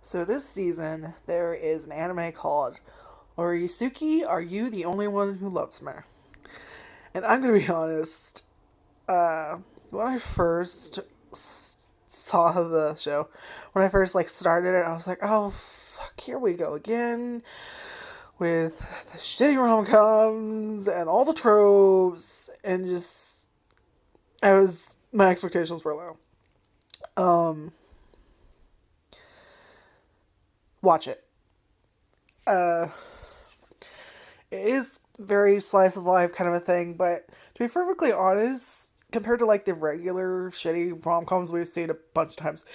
So this season, there is an anime called Oresuki, Are You the Only One Who Loves Me? And I'm gonna be honest, when I first saw the show, when I first started it, I was like, oh fuck, here we go again with the shitty rom-coms and all the tropes, and just my expectations were low. Um, watch it. Uh, it is very slice of life kind of a thing, but to be perfectly honest, compared to the regular shitty rom coms we've seen a bunch of times,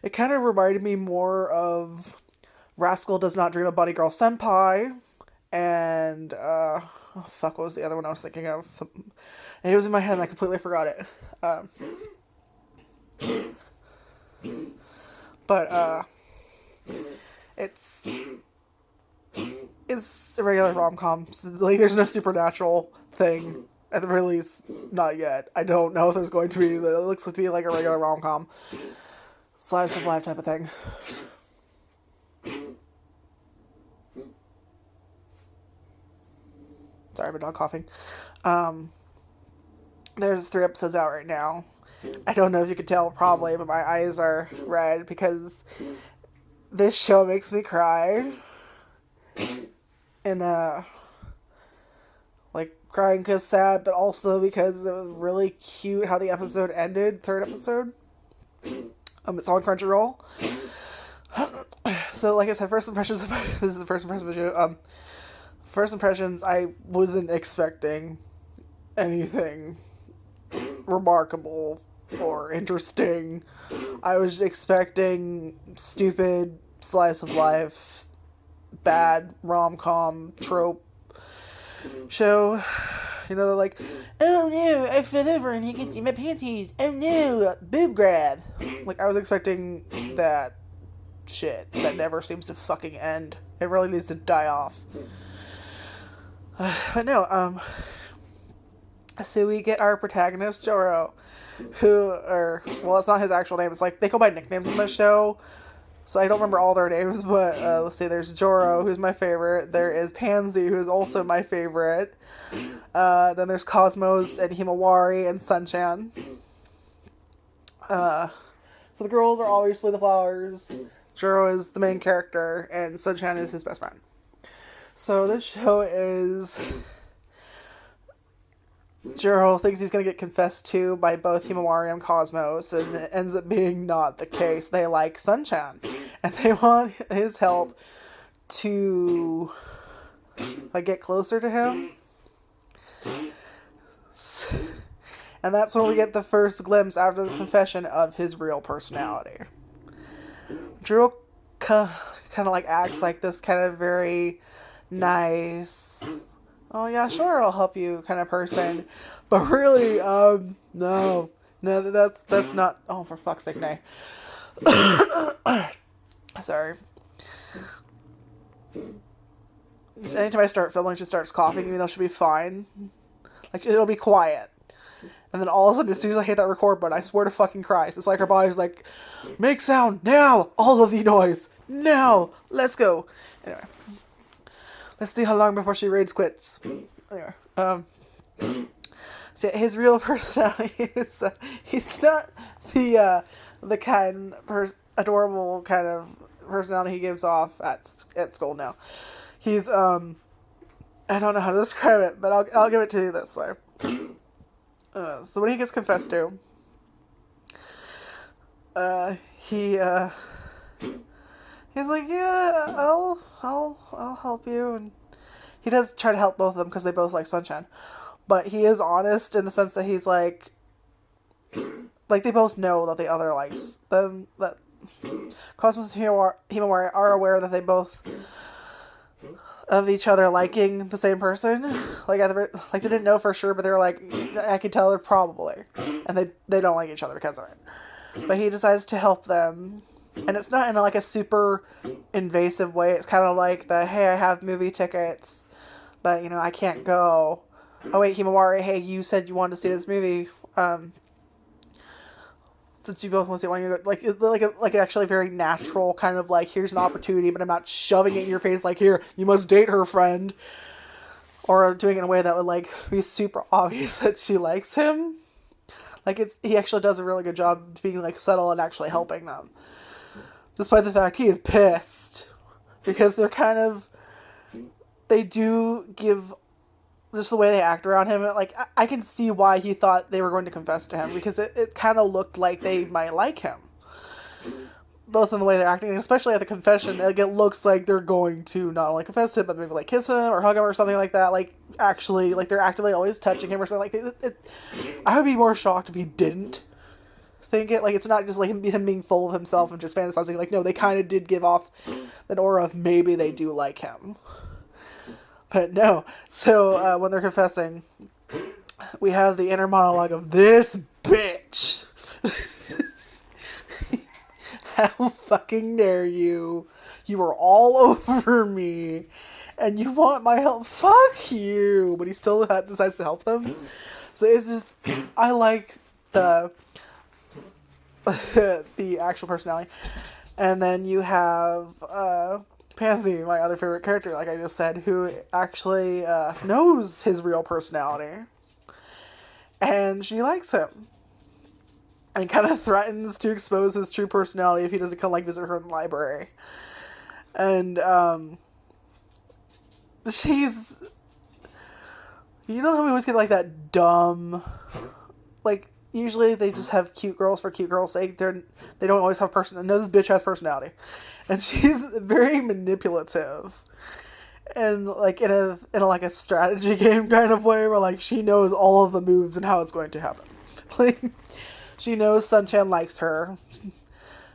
it kind of reminded me more of Rascal Does Not Dream of Bunny Girl Senpai, and oh, fuck, what was the other one I was thinking of? And it was in my head and I completely forgot it. Um, but it's it's a regular rom com. So, there's no supernatural thing at the very least, not yet. I don't know if there's going to be, but it looks to be like a regular rom com, slice of life type of thing. Sorry, my dog coughing. Um, there's 3 episodes out right now. I don't know if you could tell, probably, but my eyes are red because this show makes me cry. And crying because sad, but also because it was really cute how the episode ended. Third episode. It's on Crunchyroll. So, like I said, first impressions. This is the first impression of the show. First impressions. I wasn't expecting anything remarkable or interesting. I was expecting stupid slice of life, bad rom com trope show. You know, they're like, oh no, I fell over and he can see my panties. Oh no, boob grab. I was expecting that shit that never seems to fucking end. It really needs to die off. But no, so we get our protagonist, Joro, well, it's not his actual name. It's they go by nicknames in the show. So I don't remember all their names, but let's see. There's Joro, who's my favorite. There is Pansy, who's also my favorite. Then there's Cosmos and Himawari and Sunchan. So the girls are obviously the flowers. Joro is the main character, and Sunchan is his best friend. So this show is... Joro thinks he's going to get confessed to by both Himawari and Cosmos, and it ends up being not the case. They like Sunchan, and they want his help to get closer to him. And that's when we get the first glimpse after this confession of his real personality. Joro kind of acts like this kind of very nice, oh yeah, sure, I'll help you kind of person. But really, no, that's not, oh, for fuck's sake, nay. Sorry. Just anytime I start filming, she starts coughing, even though she'll be fine. It'll be quiet. And then all of a sudden, as soon as I hit that record button, I swear to fucking Christ, it's like her body's like, make sound, now! All of the noise, now! Let's go! Anyway. Let's see how long before she rage quits. Anyway, so his real personality is he's not the kind adorable kind of personality he gives off at school now. He's I don't know how to describe it, but I'll give it to you this way. So when he gets confessed to, he's like, yeah, I'll help you, and he does try to help both of them because they both like Sunshine, but he is honest in the sense that he's like they both know that the other likes them, that Cosmos and Himawari are aware that they both of each other liking the same person. They didn't know for sure, but they were like, I could tell they're probably, and they don't like each other because of it. But he decides to help them. And it's not in a super invasive way. It's kind of like hey, I have movie tickets, but I can't go. Oh wait, Himawari, hey, you said you wanted to see this movie. since you both want to say, why you like actually very natural kind of like, here's an opportunity, but I'm not shoving it in your face like, here, you must date her friend, or doing it in a way that would like be super obvious that she likes him. Like he actually does a really good job being like subtle and actually helping them, despite the fact he is pissed because they're kind of, they do give, just the way they act around him, like I can see why he thought they were going to confess to him, because it kind of looked like they might like him, both in the way they're acting, and especially at the confession. Like, it looks like they're going to not only confess to him, but maybe like kiss him or hug him or something like that. Like, actually, like they're actively always touching him or something. Like, I would be more shocked if he didn't think it. Like, it's not just like him being full of himself and just fantasizing. Like, no, they kind of did give off an aura of maybe they do like him. But no. So when they're confessing, we have the inner monologue of, this bitch. How fucking dare you? You were all over me, and you want my help? Fuck you! But he still decides to help them. So it's just, I like the the actual personality. And then you have Pansy, my other favorite character, like I just said, who actually knows his real personality. And she likes him. And kind of threatens to expose his true personality if he doesn't come, like, visit her in the library. And, she's... You know how we always get, like, that dumb... Like, usually they just have cute girls for cute girls' sake. They don't always have personality. No, this bitch has personality. And she's very manipulative. And, like, in a like, a strategy game kind of way, where, like, she knows all of the moves and how it's going to happen. Like... She knows Sun-chan likes her.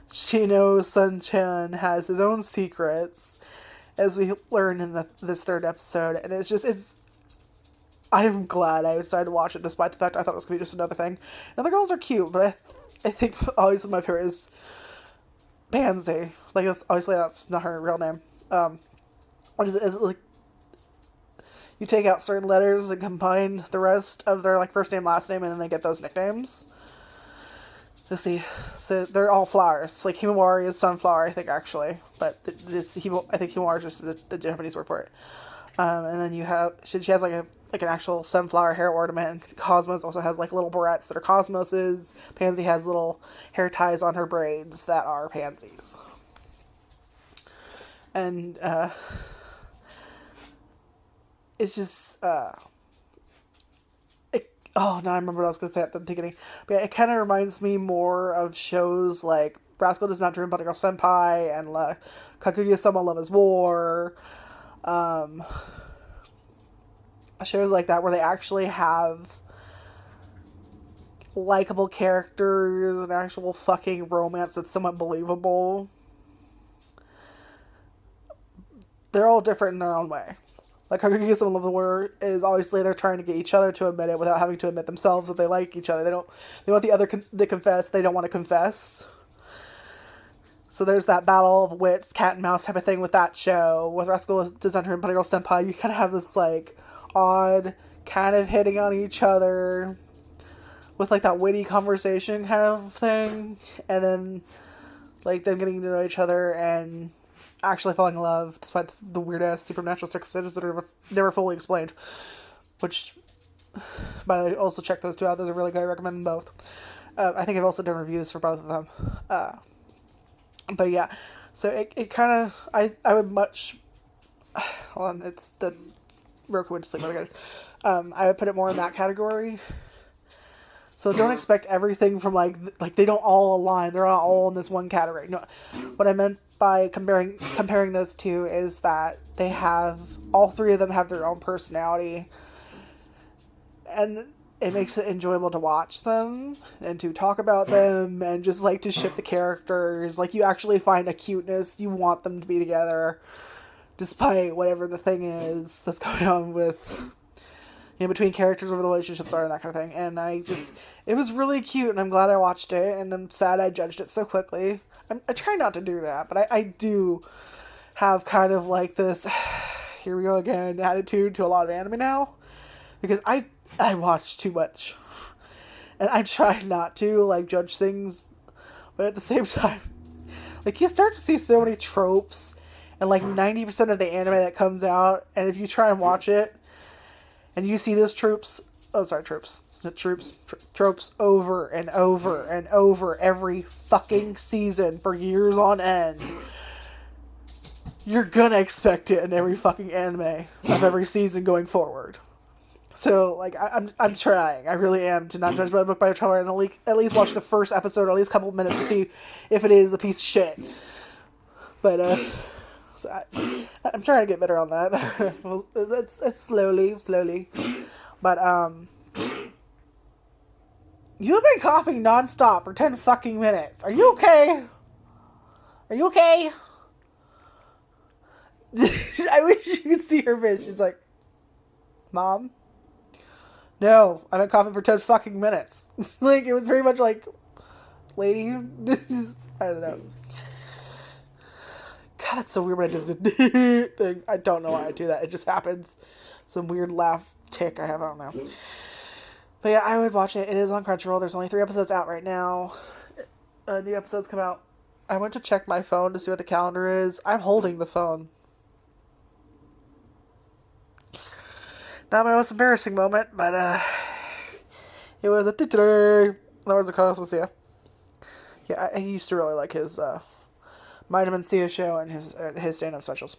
She knows Sun-chan has his own secrets, as we learn in this third episode. And I'm glad I decided to watch it, despite the fact I thought it was going to be just another thing. And the girls are cute, but I think always my favorite is Pansy. Like, obviously that's not her real name. What is it? Is it like, you take out certain letters and combine the rest of their, like, first name, last name, and then they get those nicknames? Let's see. So they're all flowers. Like, Himawari is sunflower, I think, actually. But I think Himawari is just the Japanese word for it. And then you have... She has, like, an actual sunflower hair ornament. And Cosmos also has, like, little barrettes that are Cosmoses. Pansy has little hair ties on her braids that are pansies. And, it's just, oh, now I remember what I was going to say at the beginning. But yeah, it kind of reminds me more of shows like Rascal Does Not Dream About a Girl Senpai and Kaguya-sama Love is War. Shows like that where they actually have likable characters and actual fucking romance that's somewhat believable. They're all different in their own way. Like, Kaguya-sama Love is War is obviously they're trying to get each other to admit it without having to admit themselves that they like each other. They want the other to confess. They don't want to confess. So there's that battle of wits, cat and mouse type of thing with that show. With Rascal Does Not Dream About a Girl Senpai, you kind of have this, like, odd kind of hitting on each other with, like, that witty conversation kind of thing. And then, like, them getting to know each other and actually falling in love, despite the weird-ass supernatural circumstances that are never fully explained. Which, by the way, also check those two out. Those are really good. I recommend them both. I think I've also done reviews for both of them. But yeah, so it kind of, I would much, hold on, it's the Roku went to sleep. I would put it more in that category. So don't expect everything from, like they don't all align. They're not all in this one category. No, what I meant by comparing those two is that they have, all three of them have their own personality, and it makes it enjoyable to watch them and to talk about them and just like to ship the characters. Like, you actually find a cuteness. You want them to be together despite whatever the thing is that's going on with, between characters, where the relationships are and that kind of thing. And it was really cute, and I'm glad I watched it, and I'm sad I judged it so quickly. I try not to do that, but I do have kind of like this here we go again attitude to a lot of anime now, because I watch too much, and I try not to, like, judge things But at the same time, like, you start to see so many tropes and like 90% of the anime that comes out, and if you try and watch it and you see those tropes over and over and over every fucking season for years on end, you're gonna expect it in every fucking anime of every season going forward. So, like, I'm trying. I really am to not judge by a book by a cover, and at least watch the first episode, or at least a couple of minutes to see if it is a piece of shit. But, so I'm trying to get better on that. Well, it's slowly. But, you've been coughing nonstop for 10 fucking minutes. Are you okay? Are you okay? I wish you could see her face. She's like, Mom? No, I've been coughing for 10 fucking minutes. Like, it was very much like, lady, I don't know. God, that's so weird when I do the thing. I don't know why I do that. It just happens. Some weird laugh tick I have, I don't know. But yeah, I would watch it. It is on Crunchyroll. There's only 3 episodes out right now. New episodes come out. I went to check my phone to see what the calendar is. I'm holding the phone. Not my most embarrassing moment, but it was a today. That was a Cosmos, yeah. Yeah, I used to really like his Vitamin C show and his stand-up specials.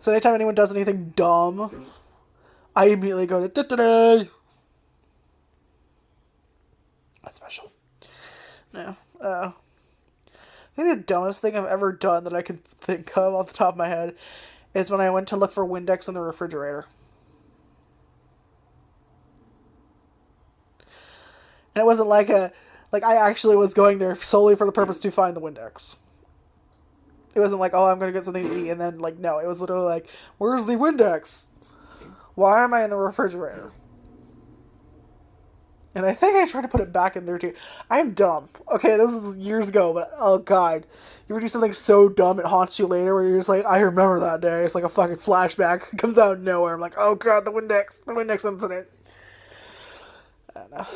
So anytime anyone does anything dumb, I immediately go to today. That's special. No. I think the dumbest thing I've ever done that I can think of off the top of my head is when I went to look for Windex in the refrigerator. And it wasn't like I actually was going there solely for the purpose to find the Windex. It wasn't like, oh, I'm going to get something to eat, and then, like, no. It was literally like, where's the Windex? Why am I in the refrigerator? And I think I tried to put it back in there, too. I'm dumb. Okay, this is years ago, but, oh, God. You ever do something so dumb it haunts you later, where you're just like, I remember that day. It's like a fucking flashback. It comes out of nowhere. I'm like, oh, God, the Windex incident. I don't know.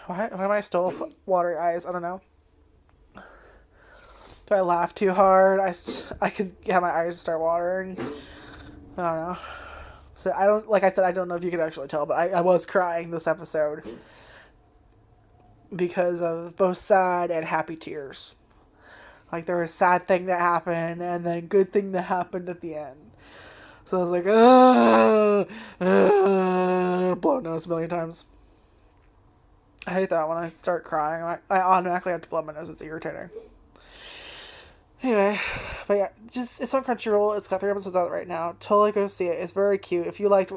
Why am I still watery eyes? I don't know. Do I laugh too hard? I could have my eyes start watering. I don't know. So I don't, like I said, I don't know if you can actually tell, but I was crying this episode because of both sad and happy tears. Like, there was a sad thing that happened, and then good thing that happened at the end. So I was like, blow nose a million times. I hate that when I start crying. I automatically have to blow my nose. It's irritating. Anyway, but yeah, it's on Crunchyroll. It's got 3 episodes out right now. Totally go see it. It's very cute. If you liked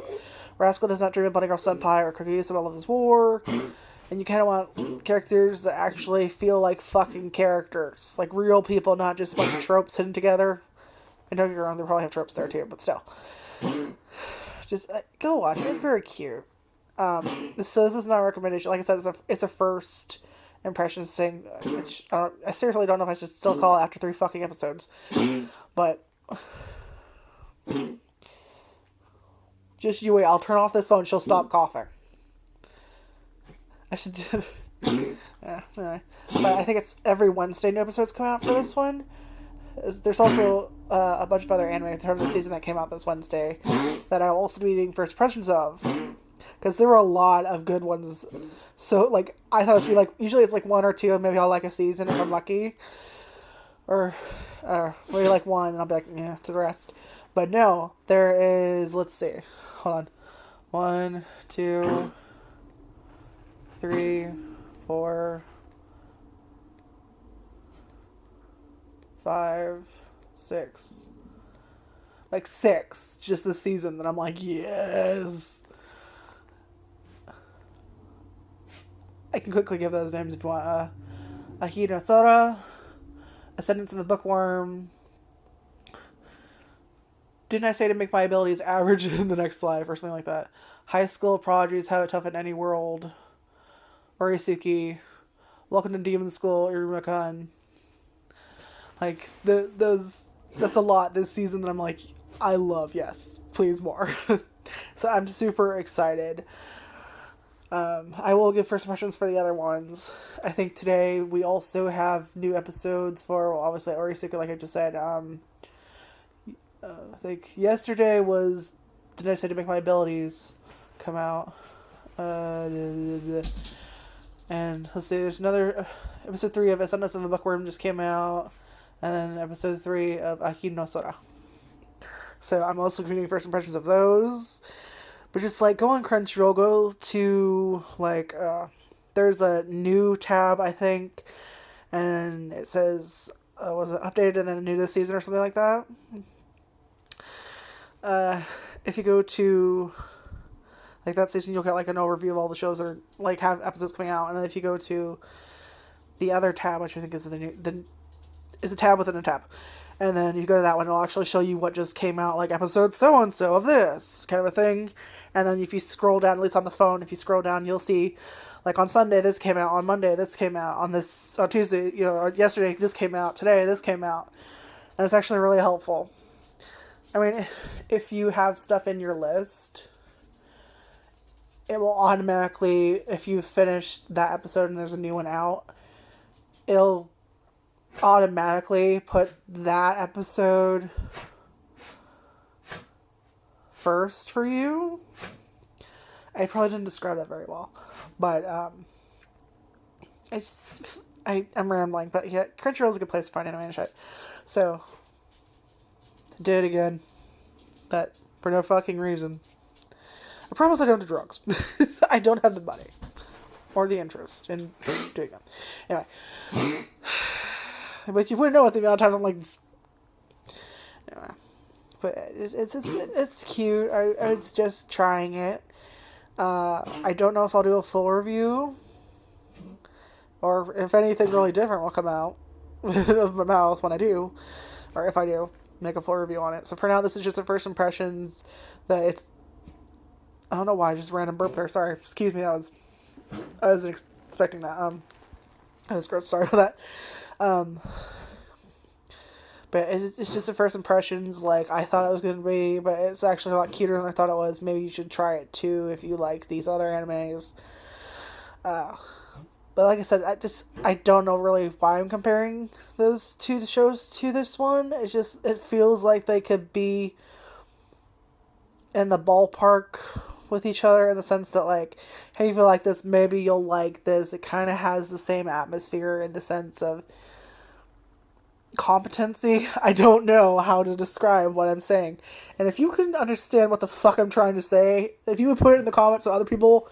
Rascal Does Not Dream of Bunny Girl Senpai or Cookies About Love is War, and you kind of want characters that actually feel like fucking characters, like real people, not just a bunch of tropes hidden together. And don't get me wrong, they probably have tropes there too, but still, just go watch it. It's very cute. So this is not a recommendation. Like I said, it's a first impressions thing. Which, I seriously don't know if I should still call it after 3 fucking episodes. But just you wait. I'll turn off this phone. She'll stop coughing. I should. Yeah. Anyway. But I think it's every Wednesday new episodes come out for this one. There's also a bunch of other anime from the season that came out this Wednesday that I'll also be reading first impressions of. Because there were a lot of good ones. So, like, I thought it would be like, usually it's like 1 or 2, and maybe I'll like a season if I'm lucky. Or maybe like 1, and I'll be like, yeah, to the rest. But no, there is, let's see. Hold on. 1, 2, 3, 4, 5, 6. Like 6 just this season that I'm like, yes. I can quickly give those names if you want. Ahira Sora, Ascendance of the Bookworm. Didn't I say to make my abilities average in the next life or something like that? High School Prodigies, How to Tough in Any World. Oresuki. Welcome to Demon School, Irumakun. Like, that's a lot this season that I'm like, I love, yes, please more. So I'm super excited. I will give first impressions for the other ones. I think today we also have new episodes for, well, obviously Oresuki, like I just said. I think yesterday was the night I to make my abilities come out. And let's see, there's another episode 3 of Ascendance of the Bookworm just came out, and then episode 3 of Aki no Sora. So I'm also giving first impressions of those. But just like go on Crunchyroll, go to like there's a new tab I think, and it says was it updated and then new this season or something like that. If you go to like that season, you'll get like an overview of all the shows that are like have episodes coming out, and then if you go to the other tab, which I think is is a tab within a tab, and then you go to that one, it'll actually show you what just came out, like episode so and so of this kind of a thing. And then if you scroll down, at least on the phone, if you scroll down, you'll see, like on Sunday this came out, on Monday this came out, on Tuesday, or yesterday this came out, today this came out, and it's actually really helpful. I mean, if you have stuff in your list, it will automatically, if you've finished that episode and there's a new one out, it'll automatically put that episode first for you. I probably didn't describe that very well, but I'm rambling, but yeah, Crunchyroll is a good place to find anime and shit. So I did it again, but for no fucking reason. I promise I don't do drugs. I don't have the money or the interest in doing them. Anyway, but you wouldn't know what the amount of times I'm like. Anyway. But it's cute. I was just trying it. I don't know if I'll do a full review, or if anything really different will come out of my mouth when I do, or if I do make a full review on it. So for now, this is just the first impressions. That it's. I don't know why I just random burp there. Sorry, excuse me. I wasn't expecting that. I was gross. Sorry for that. But it's just the first impressions, like I thought it was going to be, but it's actually a lot cuter than I thought it was. Maybe you should try it too if you like these other animes. But like I said, I don't know really why I'm comparing those two shows to this one. It's just, it feels like they could be in the ballpark with each other in the sense that like, hey, you feel like this, maybe you'll like this. It kind of has the same atmosphere in the sense of competency. I don't know how to describe what I'm saying. And if you can understand what the fuck I'm trying to say, if you would put it in the comments so other people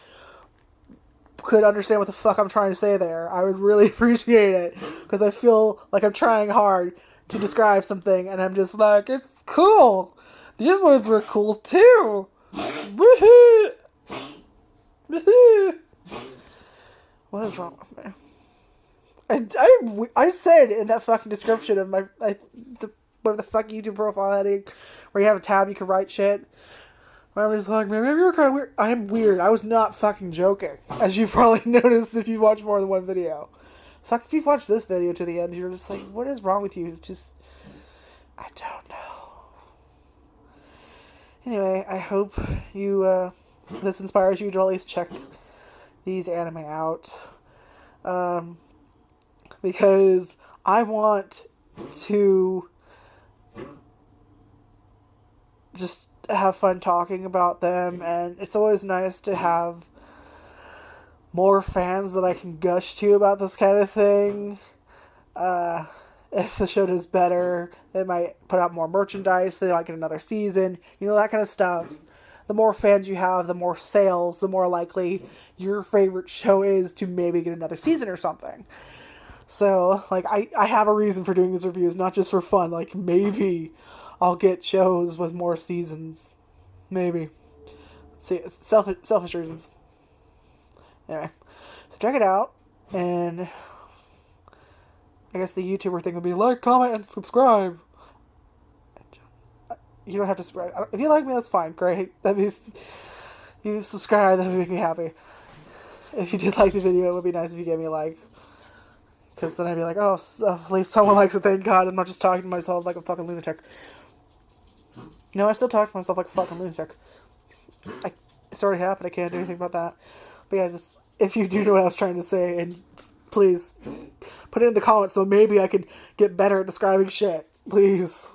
could understand what the fuck I'm trying to say there, I would really appreciate it. Because I feel like I'm trying hard to describe something and I'm just like, it's cool. These words were cool too. Woohoo! Woohoo! What is wrong with me? I said in that fucking description of my whatever the fuck YouTube profile heading, where you have a tab you can write shit. I was like, maybe you're kind of weird. I am weird. I was not fucking joking, as you've probably noticed if you've watched more than one video. Fuck, if you've watched this video to the end, you're just like, what is wrong with you? Just, I don't know. Anyway, I hope you this inspires you to at least check these anime out. Because I want to just have fun talking about them, and it's always nice to have more fans that I can gush to about this kind of thing. If the show does better, they might put out more merchandise, they might get another season, that kind of stuff. The more fans you have, the more sales, the more likely your favorite show is to maybe get another season or something. So, like, I have a reason for doing these reviews, not just for fun. Like, maybe I'll get shows with more seasons. Maybe. See, it's selfish reasons. Anyway, so check it out, and I guess the YouTuber thing would be like, comment, and subscribe. You don't have to subscribe. If you like me, that's fine. Great. That means you subscribe, that would make me happy. If you did like the video, it would be nice if you gave me a like. Because then I'd be like, oh, at least someone likes it, thank God. I'm not just talking to myself like a fucking lunatic. No, I still talk to myself like a fucking lunatic. It's already happened. I can't do anything about that. But yeah, just if you do know what I was trying to say, and please put it in the comments so maybe I can get better at describing shit. Please.